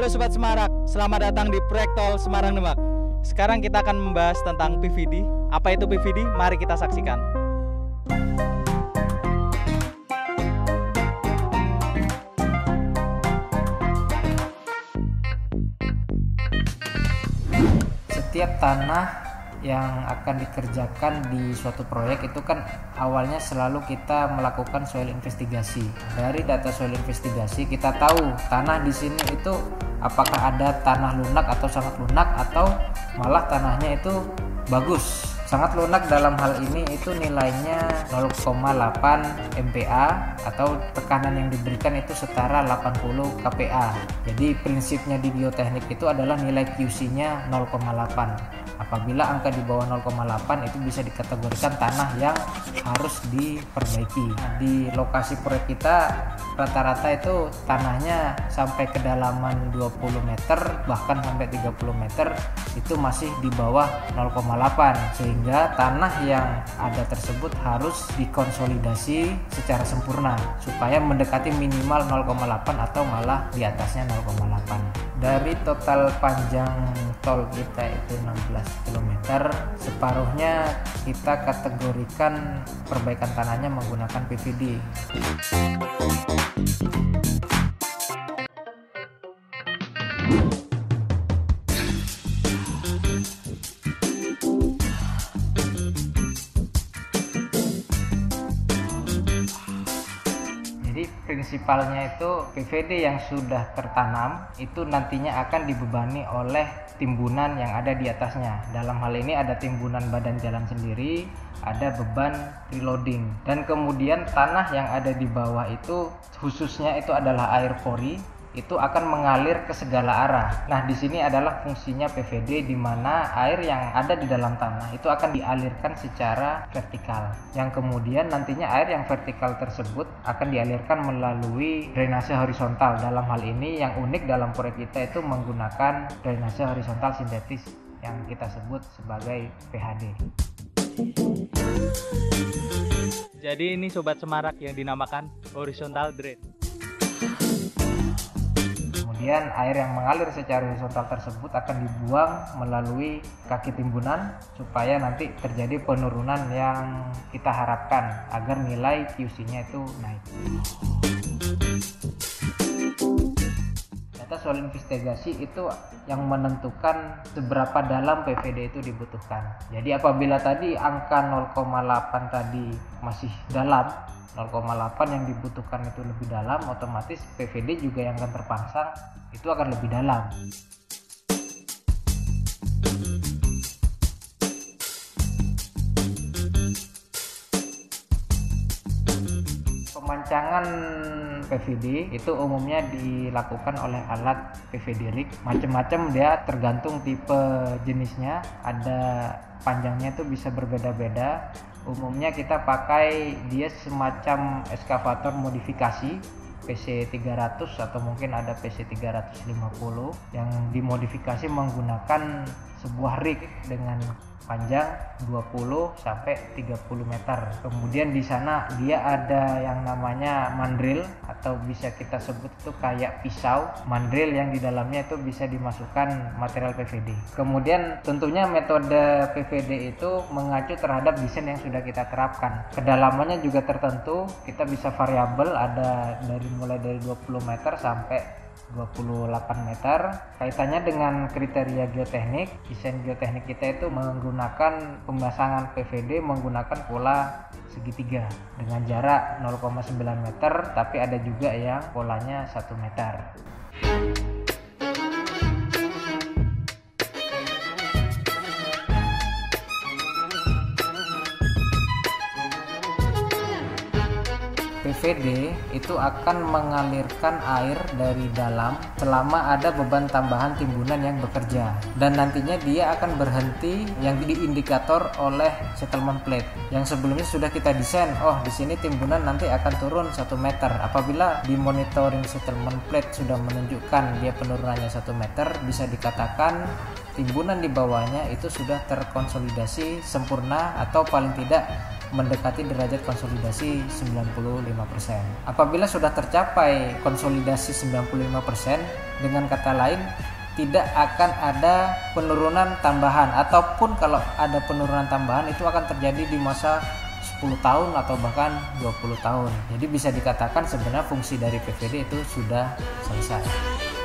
Halo Sobat Semarak, selamat datang di Proyek Tol Semarang Demak. Sekarang kita akan membahas tentang PVD. Apa itu PVD? Mari kita saksikan. Setiap tanah yang akan dikerjakan di suatu proyek itu kan awalnya selalu kita melakukan soil investigasi. Dari data soil investigasi kita tahu tanah di sini itu apakah ada tanah lunak atau sangat lunak, atau malah tanahnya itu bagus. Sangat lunak dalam hal ini itu nilainya 0,8 MPa atau tekanan yang diberikan itu setara 80 kPa. Jadi prinsipnya di geoteknik itu adalah nilai QC-nya 0,8. Apabila angka di bawah 0,8 itu bisa dikategorikan tanah yang harus diperbaiki. Di lokasi proyek kita rata-rata itu tanahnya sampai kedalaman 20 meter bahkan sampai 30 meter itu masih di bawah 0,8, sehingga tanah yang ada tersebut harus dikonsolidasi secara sempurna supaya mendekati minimal 0,8 atau malah di atasnya 0,8. Dari total panjang tol kita itu 16 km, separuhnya kita kategorikan perbaikan tanahnya menggunakan PVD. Prinsipalnya itu PVD yang sudah tertanam itu nantinya akan dibebani oleh timbunan yang ada di atasnya. Dalam hal ini ada timbunan badan jalan sendiri, ada beban reloading, dan kemudian tanah yang ada di bawah itu khususnya itu adalah air pori, itu akan mengalir ke segala arah. Nah, di sini adalah fungsinya PVD, di mana air yang ada di dalam tanah itu akan dialirkan secara vertikal. Yang kemudian nantinya air yang vertikal tersebut akan dialirkan melalui drainase horizontal. Dalam hal ini yang unik dalam proyek kita itu menggunakan drainase horizontal sintetis yang kita sebut sebagai PHD. Jadi ini Sobat Semarak yang dinamakan horizontal drain. Kemudian air yang mengalir secara horizontal tersebut akan dibuang melalui kaki timbunan supaya nanti terjadi penurunan yang kita harapkan agar nilai QC-nya itu naik. Data soil investigasi itu yang menentukan seberapa dalam PVD itu dibutuhkan. Jadi apabila tadi angka 0,8 tadi masih dalam, 0,8 yang dibutuhkan itu lebih dalam, otomatis PVD juga yang akan terpasang itu akan lebih dalam. Pemancangan PVD itu umumnya dilakukan oleh alat PVD rig. Macam-macam dia, tergantung tipe jenisnya. Ada panjangnya itu bisa berbeda-beda. Umumnya kita pakai dia semacam eskavator modifikasi PC300 atau mungkin ada PC350 yang dimodifikasi menggunakan sebuah rig dengan panjang 20 sampai 30 meter. Kemudian di sana dia ada yang namanya mandril atau bisa kita sebut itu kayak pisau. Mandril yang di dalamnya itu bisa dimasukkan material PVD. Kemudian tentunya metode PVD itu mengacu terhadap desain yang sudah kita terapkan. Kedalamannya juga tertentu, kita bisa variabel, ada mulai dari 20 meter sampai 28 meter. Kaitannya dengan kriteria geoteknik, desain geoteknik kita itu menggunakan pemasangan PVD menggunakan pola segitiga dengan jarak 0,9 meter, tapi ada juga yang polanya 1 meter. PVD itu akan mengalirkan air dari dalam selama ada beban tambahan timbunan yang bekerja, dan nantinya dia akan berhenti yang diindikator oleh settlement plate yang sebelumnya sudah kita desain. Oh, di sini timbunan nanti akan turun 1 meter. Apabila di monitoring settlement plate sudah menunjukkan dia penurunannya 1 meter, bisa dikatakan timbunan di bawahnya itu sudah terkonsolidasi sempurna atau paling tidak mendekati derajat konsolidasi 95%. Apabila sudah tercapai konsolidasi 95%, dengan kata lain tidak akan ada penurunan tambahan, ataupun kalau ada penurunan tambahan itu akan terjadi di masa 10 tahun atau bahkan 20 tahun. Jadi bisa dikatakan sebenarnya fungsi dari PVD itu sudah selesai.